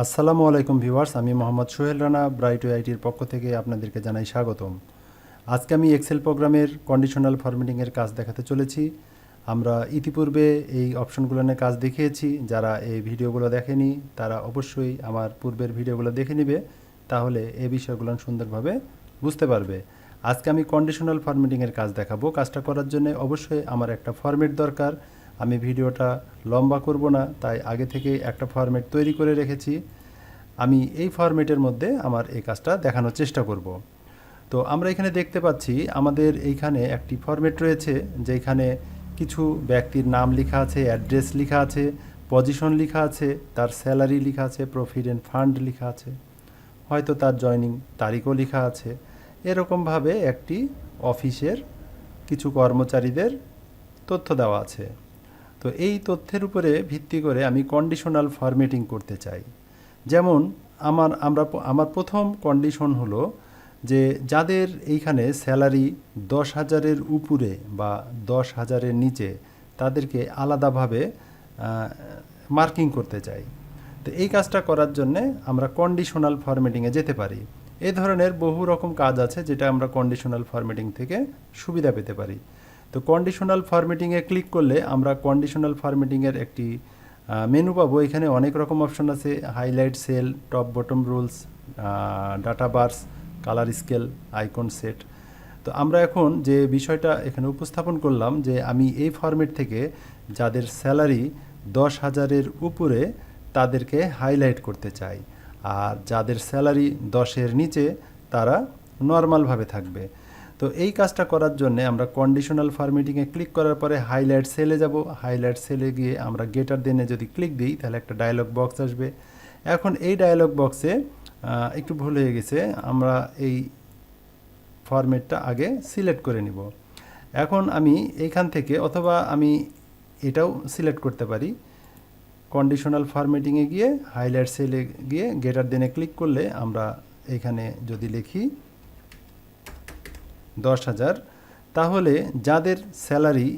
আসসালামু আলাইকুম ভিউয়ার্স, আমি মোহাম্মদ সোহেল রানা ব্রাইটওয়ে আইটির পক্ষ থেকে আপনাদেরকে জানাই স্বাগতম। আজকে আমি এক্সেল প্রোগ্রামের কন্ডিশনাল ফরম্যাটিংয়ের কাজ দেখাতে চলেছি। আমরা ইতিপূর্বে এই অপশনগুলো নিয়ে কাজ দেখিয়েছি। যারা এই ভিডিওগুলো দেখেনি তারা অবশ্যই আমার পূর্বের ভিডিওগুলো দেখে নেবে, তাহলে এই বিষয়গুলো সুন্দরভাবে বুঝতে পারবে। আজকে আমি কন্ডিশনাল ফরম্যাটিংয়ের কাজ দেখাবো। কাজটা করার জন্য অবশ্যই আমার একটা ফরম্যাট দরকার। আমি ভিডিওটা লম্বা করব না, তাই আগে থেকে একটা ফরম্যাট তৈরি করে রেখেছি। আমি এই ফরম্যাটের মধ্যে আমার এই কাজটা দেখানোর চেষ্টা করব। তো আমরা এখানে দেখতে পাচ্ছি আমাদের এইখানে একটি ফরম্যাট রয়েছে, যেখানে কিছু ব্যক্তির নাম লেখা আছে, অ্যাড্রেস লেখা আছে, পজিশন লেখা আছে, তার স্যালারি লেখা আছে, প্রভিডেন্ট ফান্ড লেখা আছে, হয়তো তার জয়নিং তারিখও লেখা আছে। এরকমভাবে একটি অফিসের কিছু কর্মচারীদের তথ্য দেওয়া আছে। তো এই তথ্যের উপরে ভিত্তি করে আমি কন্ডিশনাল ফরম্যাটিং করতে চাই। যেমন আমার প্রথম কন্ডিশন হলো যে যাদের এইখানে স্যালারি 10,000-এর উপরে বা 10,000-এর নিচে, তাদেরকে আলাদাভাবে মার্কিং করতে চাই। তো এই কাজটা করার জন্যে আমরা কন্ডিশনাল ফরম্যাটিংয়ে যেতে পারি। এই ধরনের বহু রকম কাজ আছে যেটা আমরা কন্ডিশনাল ফরম্যাটিং থেকে সুবিধা পেতে পারি। তো কন্ডিশনাল ফরম্যাটিংয়ে ক্লিক করলে আমরা কন্ডিশনাল ফরম্যাটিংয়ের একটি মেনু পাবো। এখানে অনেক রকম অপশন আছে: highlight cell, top bottom rules, data bars, colour scale, icon set. তো আমরা এখন যে বিষয়টা এখানে উপস্থাপন করলাম যে আমি এই ফরম্যাট থেকে যাদের স্যালারি 10,000-এর উপরে তাদেরকে হাইলাইট করতে চাই, আর যাদের স্যালারি 10-এর নিচে তারা নর্মালভাবে থাকবে। তো এই কাজটা করার জন্য আমরা কন্ডিশনাল ফরম্যাটিংয়ে ক্লিক করার পরে হাইলাইট সেলে যাব। হাইলাইট সেলে গিয়ে আমরা গেটার দেনে যদি ক্লিক দিই তাহলে একটা ডায়লগ বক্স আসবে। এখন এই ডায়লগ বক্সে একটু ভুল হয়ে গেছে, আমরা এই ফরম্যাটটা আগে সিলেক্ট করে নিব। এখন আমি এইখান থেকে, অথবা আমি এটাও সিলেক্ট করতে পারি, কন্ডিশনাল ফরম্যাটিংয়ে গিয়ে হাইলাইট সেলে গিয়ে গেটার দেনে ক্লিক করলে আমরা এখানে যদি লিখি 10,000, তাহলে যাদের স্যালারি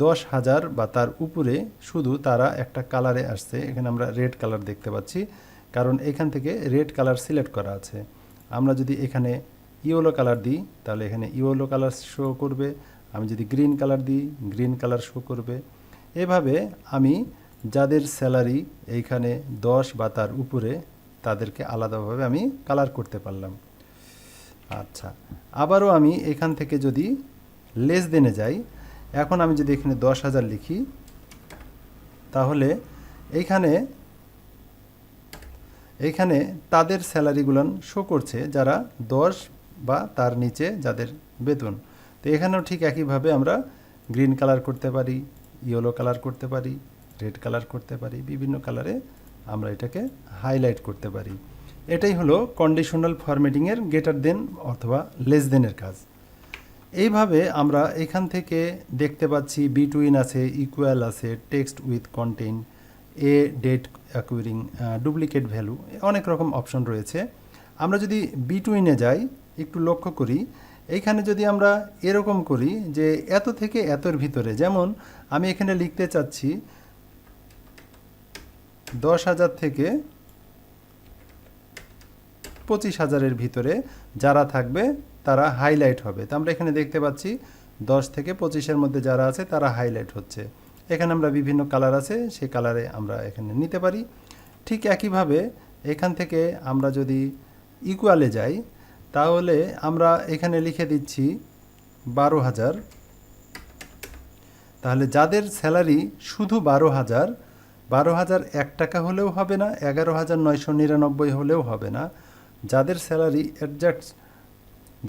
10,000 বা তার উপরে শুধু তারা একটা কালারে আসছে। এখানে আমরা রেড কালার দেখতে পাচ্ছি, কারণ এখান থেকে রেড কালার সিলেক্ট করা আছে। আমরা যদি এখানে ইয়েলো কালার দিই তাহলে এখানে ইয়েলো কালার শো করবে। আমি যদি গ্রিন কালার দিই গ্রিন কালার শো করবে। এভাবে আমি যাদের স্যালারি এইখানে 10 বা তার উপরে তাদেরকে আলাদাভাবে আমি কালার করতে পারলাম। আচ্ছা, আবারও আমি এখান থেকে যদি লেস দেনে যাই, এখন আমি যদি এখানে 10,000 লিখি, তাহলে এইখানে তাদের স্যালারিগুলো শো করছে যারা 10 বা তার নিচে যাদের বেতন। তো এখানেও ঠিক একইভাবে আমরা গ্রিন কালার করতে পারি, ইয়েলো কালার করতে পারি, রেড কালার করতে পারি, বিভিন্ন কালারে আমরা এটাকে হাইলাইট করতে পারি। এটাই হলো কন্ডিশনাল ফরম্যাটিংয়ের গেটার দেন অথবা লেস দেনের কাজ। এইভাবে আমরা এখান থেকে দেখতে পাচ্ছি বিটুইন আছে, ইকুয়াল আছে, text with content, a date occurring, duplicate value, অনেক রকম অপশন রয়েছে। আমরা যদি বিটুইনে যাই, একটু লক্ষ্য করি, এইখানে যদি আমরা এরকম করি যে এত থেকে এতর ভিতরে, যেমন আমি এখানে লিখতে চাচ্ছি 10,000 থেকে 25,000-এর ভিতরে যারা থাকবে তারা হাইলাইট হবে। তো আমরা এখানে দেখতে পাচ্ছি 10 থেকে 25-এর মধ্যে যারা আছে তারা হাইলাইট হচ্ছে। এখানে আমরা বিভিন্ন কালার আছে, সেই কালারে আমরা এখানে নিতে পারি। ঠিক একইভাবে এখান থেকে আমরা যদি ইকুয়ালে যাই, তাহলে আমরা এখানে লিখে দিচ্ছি 12,000। তাহলে যাদের স্যালারি শুধু 12,000 1 টাকা হলেও হবে না, 11,999 হলেও হবে না।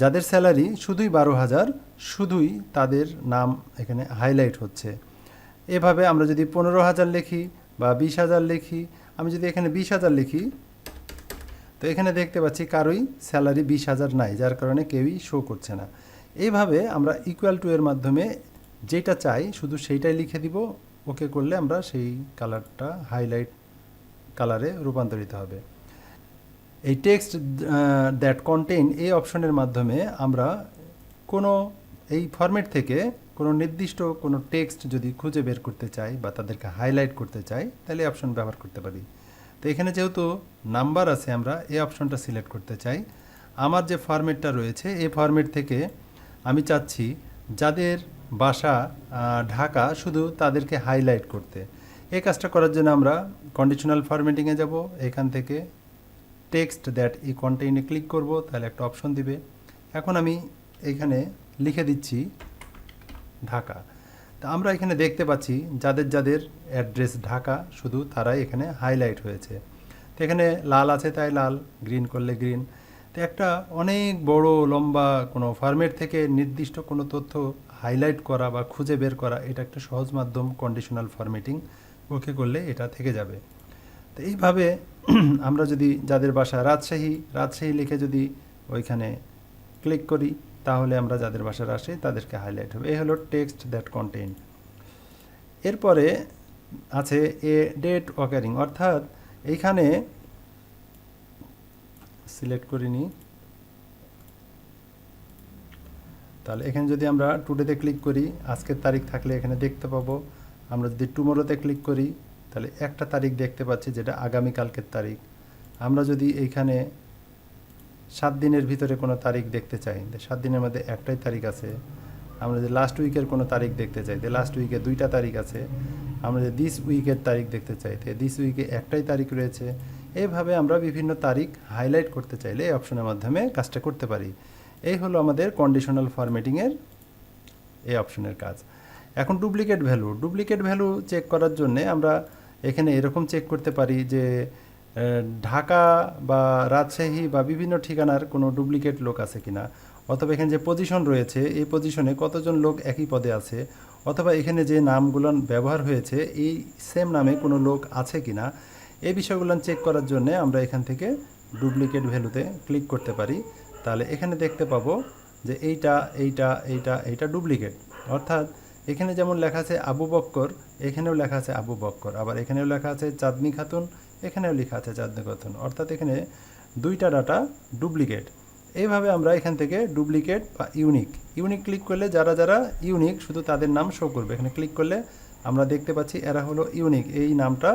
যাদের স্যালারি শুধুই 12,000, শুধুই তাদের নাম এখানে হাইলাইট হচ্ছে। এভাবে আমরা যদি 15,000 লিখি বা 20,000 লিখি, আমি যদি এখানে 20,000 লিখি, তো এখানে দেখতে পাচ্ছি কারোই স্যালারি 20,000 নাই, যার কারণে কেউই শো করছে না। এইভাবে আমরা ইকুয়াল টু এর মাধ্যমে যেটা চাই শুধু সেইটাই লিখে দিব। ওকে করলে আমরা সেই কালারটা হাইলাইট কালারে রূপান্তরিত হবে। এই টেক্সট দ্যাট কন্টেইন এই অপশনের মাধ্যমে আমরা এই ফরম্যাট থেকে কোনো নির্দিষ্ট কোনো টেক্সট যদি খুঁজে বের করতে চাই বা তাদেরকে হাইলাইট করতে চাই, তাহলে অপশন ব্যবহার করতে পারি। তো এখানে যেহেতু নাম্বার আছে আমরা এই অপশনটা সিলেক্ট করতে চাই। আমার যে ফরম্যাটটা রয়েছে এই ফরম্যাট থেকে আমি চাচ্ছি যাদের বাসা ঢাকা শুধু তাদেরকে হাইলাইট করতে। এই কাজটা করার জন্য আমরা কন্ডিশনাল ফরম্যাটিংয়ে যাব, এখান থেকে টেক্সট দ্যাট ই কন্টেইনে ক্লিক করব, তাহলে একটা অপশন দিবে। এখন আমি এখানে লিখে দিচ্ছি ঢাকা। তা আমরা এখানে দেখতে পাচ্ছি যাদের যাদের অ্যাড্রেস ঢাকা শুধু তারাই এখানে হাইলাইট হয়েছে। তো এখানে লাল আছে তাই লাল, গ্রিন করলে গ্রিন। তো একটা অনেক বড় লম্বা কোনো ফরম্যাট থেকে নির্দিষ্ট কোনো তথ্য হাইলাইট করা বা খুঁজে বের করা, এটা একটা সহজ মাধ্যম কন্ডিশনাল ফরম্যাটিং। ওকে করলে এটা থেকে যাবে। তো এইভাবে আমরা যদি যাদের বাসা রাজশাহী লিখে যদি ওইখানে ক্লিক করি, তাহলে আমরা যাদের বাসা রাজশাহী তাদেরকে হাইলাইট হবে। এই হলো টেক্সট দ্যাট কন্টেইন। এরপরে আছে এ ডেট অকারিং, অর্থাৎ এইখানে সিলেক্ট করিনি, তাহলে এখানে যদি আমরা টুডেতে ক্লিক করি, আজকের তারিখ থাকলে এখানে দেখতে পাবো। আমরা যদি টুমোরোতে ক্লিক করি তাহলে একটা তারিখ দেখতে পাচ্ছি যেটা আগামীকালকের তারিখ। আমরা যদি এইখানে 7 দিনের ভিতরে কোনো তারিখ দেখতে চাই, 7 দিনের মধ্যে একটাই তারিখ আছে। আমরা যদি লাস্ট উইকের কোনো তারিখ দেখতে চাই, লাস্ট উইকে 2টা তারিখ আছে। আমরা যদি দিস উইকের তারিখ দেখতে চাই, দিস উইকে একটাই তারিখ রয়েছে। এইভাবে আমরা বিভিন্ন তারিখ হাইলাইট করতে চাইলে এই অপশনের মাধ্যমে কাজটা করতে পারি। এই হলো আমাদের কন্ডিশনাল ফরম্যাটিংয়ের এই অপশনের কাজ। এখন ডুপ্লিকেট ভ্যালু চেক করার জন্যে আমরা এখানে এরকম চেক করতে পারি যে ঢাকা বা রাজশাহী বা বিভিন্ন ঠিকানার কোনো ডুপ্লিকেট লোক আছে কিনা, অথবা এখানে যে পজিশন রয়েছে এই পজিশনে কতজন লোক একই পদে আছে, অথবা এখানে যে নামগুলো ব্যবহার হয়েছে এই সেম নামে কোনো লোক আছে কিনা, এই বিষয়গুলো চেক করার জন্য আমরা এখান থেকে ডুপ্লিকেট ভ্যালুতে ক্লিক করতে পারি। তাহলে এখানে দেখতে পাবো যে এইটা ডুপ্লিকেট। অর্থাৎ এখানে যেমন লেখা আছে আবু বক্কর, এখানেও লেখা আছে আবু বক্কর, আবার এখানেও লেখা আছে চাঁদনি খাতুন, এখানেও লেখা আছে চাঁদনি খাতুন, অর্থাৎ এখানে 2টা ডাটা ডুপ্লিকেট। এইভাবে আমরা এখান থেকে ডুপ্লিকেট বা ইউনিক ক্লিক করলে যারা যারা ইউনিক শুধু তাদের নাম শো করবে। এখানে ক্লিক করলে আমরা দেখতে পাচ্ছি এরা হলো ইউনিক, এই নামটা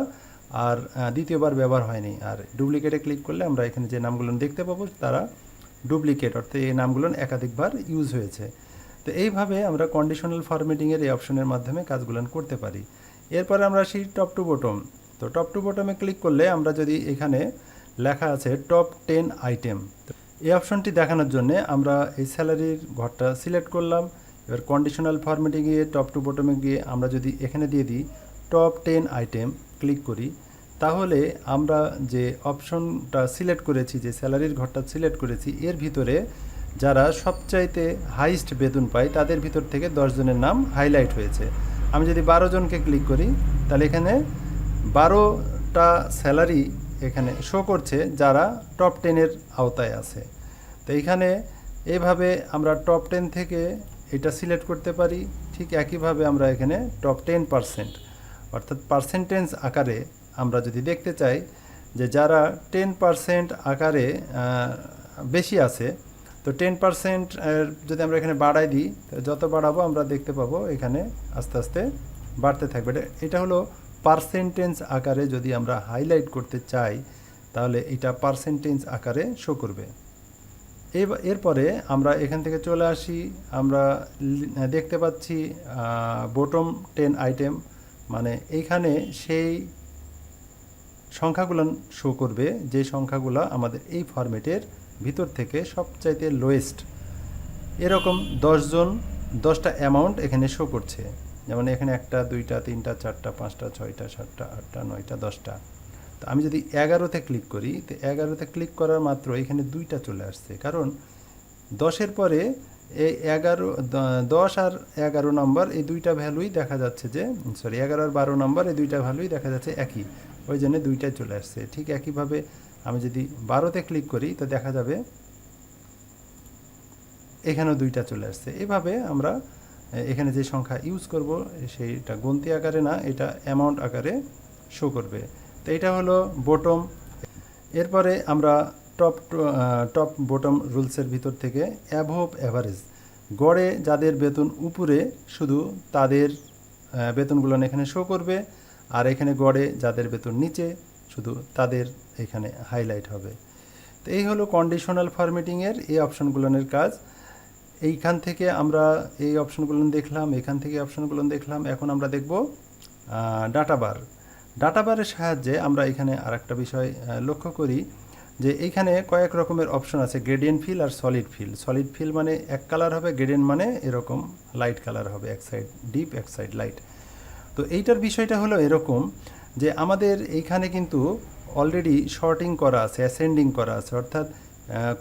আর দ্বিতীয়বার ব্যবহার হয়নি। আর ডুপ্লিকেটে ক্লিক করলে আমরা এখানে যে নামগুলো দেখতে পাবো তারা ডুপ্লিকেট, অর্থাৎ এই নামগুলো একাধিকবার ইউজ হয়েছে। তো এইভাবে আমরা কন্ডিশনাল ফরম্যাটিংয়ের এই অপশনের মাধ্যমে কাজগুলো করতে পারি। এরপরে আমরা আসি টপ টু বটম। তো টপ টু বটমে ক্লিক করলে আমরা যদি এখানে লেখা আছে টপ 10 আইটেম, এই অপশনটি দেখানোর জন্য আমরা এই স্যালারির ঘরটা সিলেক্ট করলাম। এবার কন্ডিশনাল ফরম্যাটিং গিয়ে টপ টু বটমে গিয়ে আমরা যদি এখানে দিয়ে দিই টপ 10 আইটেম ক্লিক করি, তাহলে আমরা যে অপশনটা সিলেক্ট করেছি, যে স্যালারির ঘরটা সিলেক্ট করেছি, এর ভিতরে যারা সবচাইতে হাইস্ট বেতন পায় তাদের ভিতর থেকে 10 জনের নাম হাইলাইট হয়েছে। আমি যদি 12 জনকে ক্লিক করি তাহলে এখানে 12টা স্যালারি এখানে শো করছে যারা টপ 10-এর আওতায় আছে। তো এইখানে এইভাবে আমরা টপ 10 থেকে এটা সিলেক্ট করতে পারি। ঠিক একইভাবে আমরা এখানে টপ 10%, অর্থাৎ পার্সেন্টেজ আকারে আমরা যদি দেখতে চাই যে যারা 10% আকারে বেশি আছে, তো 10% যদি আমরা এখানে বাড়াই দিই, যত বাড়াবো আমরা দেখতে পাবো এখানে আস্তে আস্তে বাড়তে থাকবে। এটা হলো পার্সেন্টেজ আকারে যদি আমরা হাইলাইট করতে চাই তাহলে এটা পার্সেন্টেজ আকারে শো করবে। এরপরে আমরা এখান থেকে চলে আসি, আমরা দেখতে পাচ্ছি বটম 10 আইটেম, মানে এইখানে সেই সংখ্যাগুলো শো করবে যে সংখ্যাগুলো আমাদের এই ফরম্যাটের ভিতর থেকে সবচাইতে লোয়েস্ট। এরকম 10 জন 10টা অ্যামাউন্ট এখানে শো করছে, যেমন এখানে 1টা 2টা 3টা 4টা 5টা 6টা 7টা 8টা 9টা 10টা। তো আমি যদি 11তে ক্লিক করি, তো 11তে ক্লিক করার মাত্র এখানে 2টা চলে আসছে, কারণ 10-এর পরে এই 10 আর 11 নম্বর এই 2টা ভ্যালুই দেখা যাচ্ছে যে 11 আর 12 নম্বর এই 2টা ভ্যালুই দেখা যাচ্ছে একই, ওই জন্য 2টাই চলে আসছে। ঠিক একইভাবে আমি যদি 12তে ক্লিক করি তো দেখা যাবে এখানেও 2টা চলে আসছে। এভাবে আমরা এখানে যে সংখ্যা ইউজ করব সেইটা গন্তি আকারে না, এটা অ্যামাউন্ট আকারে শো করবে। তো এটা হলো বটম। এরপরে আমরা টপ বটম রুলসের ভিতর থেকে অ্যাভব অ্যাভারেজ, গড়ে যাদের বেতন উপরে শুধু তাদের বেতনগুলো এখানে শো করবে, আর এখানে গড়ে যাদের বেতন নিচে শুধু তাদের এখানে হাইলাইট হবে। তো এই হলো কন্ডিশনাল ফরম্যাটিংয়ের এই অপশনগুলোর কাজ। এইখান থেকে আমরা এই অপশনগুলো দেখলাম, এখান থেকে অপশনগুলো দেখলাম। এখন আমরা দেখব ডাটাবার। ডাটাবারের সাহায্যে আমরা এখানে আরেকটা বিষয় লক্ষ্য করি যে এইখানে কয়েক রকমের অপশন আছে, গ্রেডিয়েন্ট ফিল আর সলিড ফিল। সলিড ফিল মানে এক কালার হবে, গ্রেডিয়েন্ট মানে এরকম লাইট কালার হবে, এক সাইড ডিপ এক সাইড লাইট। তো এইটার বিষয়টা হলো এরকম যে আমাদের এইখানে কিন্তু অলরেডি শর্টিং করা আছে, অ্যাসেন্ডিং করা আছে, অর্থাৎ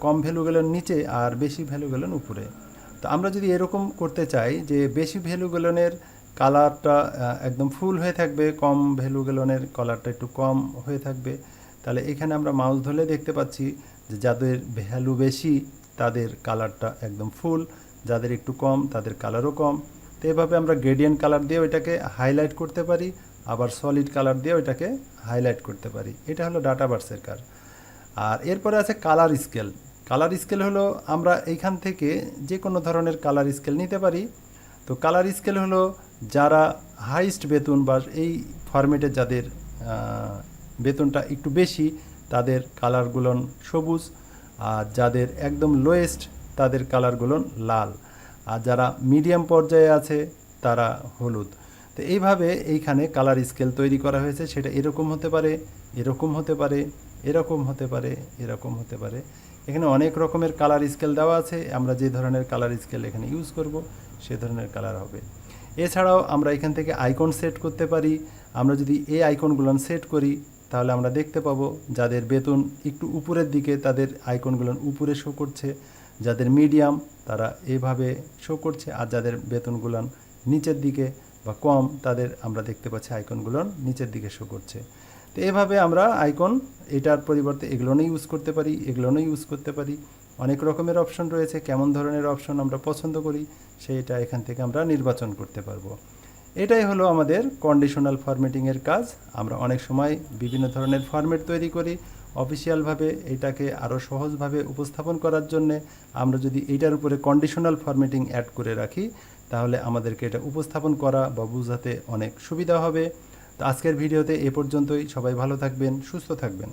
কম ভ্যালুগুলোর নিচে আর বেশি ভ্যালুগুলোর উপরে। তো আমরা যদি এরকম করতে চাই যে বেশি ভ্যালুগুলোনের কালারটা একদম ফুল হয়ে থাকবে, কম ভ্যালুগুলোনের কালারটা একটু কম হয়ে থাকবে, তাহলে এখানে আমরা মাউস ধরলে দেখতে পাচ্ছি যে যাদের ভ্যালু বেশি তাদের কালারটা একদম ফুল, যাদের একটু কম তাদের কালারও কম। তো এভাবে আমরা গ্রেডিয়েন্ট কালার দিয়ে ওইটাকে হাইলাইট করতে পারি, আবার সলিড কালার দিয়ে ওইটাকে হাইলাইট করতে পারি। এটা হলো ডাটাবার্সের কাজ। আর এরপরে আছে কালার স্কেল। কালার স্কেল হলো আমরা এইখান থেকে যে কোনো ধরনের কালার স্কেল নিতে পারি। তো কালার স্কেল হলো যারা হাইস্ট বেতন বা এই ফরম্যাটে যাদের বেতনটা একটু বেশি তাদের কালারগুলো সবুজ, আর যাদের একদম লোয়েস্ট তাদের কালারগুলো লাল, আর যারা মিডিয়াম পর্যায়ে আছে তারা হলুদ। তো এইভাবে এইখানে কালার স্কেল তৈরি করা হয়েছে। সেটা এরকম হতে পারে, এরকম হতে পারে, এরকম হতে পারে, এরকম হতে পারে। এখানে অনেক রকমের কালার স্কেল দেওয়া আছে। আমরা যে ধরনের কালার স্কেল এখানে ইউজ করব সে ধরনের কালার হবে। এছাড়াও আমরা এখান থেকে আইকন সেট করতে পারি। আমরা যদি এই আইকনগুলো সেট করি তাহলে আমরা দেখতে পাবো যাদের বেতন একটু উপরের দিকে তাদের আইকনগুলো উপরে শো করছে, যাদের মিডিয়াম তারা এইভাবে শো করছে, আর যাদের বেতনগুলো নিচের দিকে বা কম তাদের আমরা দেখতে পাচ্ছি আইকনগুলো নিচের দিকে শো করছে। তো এভাবে আমরা আইকন এটার পরিবর্তে এগুলোও ইউজ করতে পারি, এগুলোও ইউজ করতে পারি। অনেক রকমের অপশন রয়েছে, কেমন ধরনের অপশন আমরা পছন্দ করি সেইটা এখান থেকে আমরা নির্বাচন করতে পারবো। এটাই হলো আমাদের কন্ডিশনাল ফরম্যাটিংয়ের কাজ। আমরা অনেক সময় বিভিন্ন ধরনের ফরম্যাট তৈরি করি অফিসিয়ালভাবে। এটাকে আরও সহজভাবে উপস্থাপন করার জন্যে আমরা যদি এইটার উপরে কন্ডিশনাল ফরম্যাটিং অ্যাড করে রাখি তাহলে আমাদেরকে এটা উপস্থাপন করা বা বোঝাতে অনেক সুবিধা হবে। তো আজকের ভিডিওতে এ পর্যন্তই। সবাই ভালো থাকবেন, সুস্থ থাকবেন।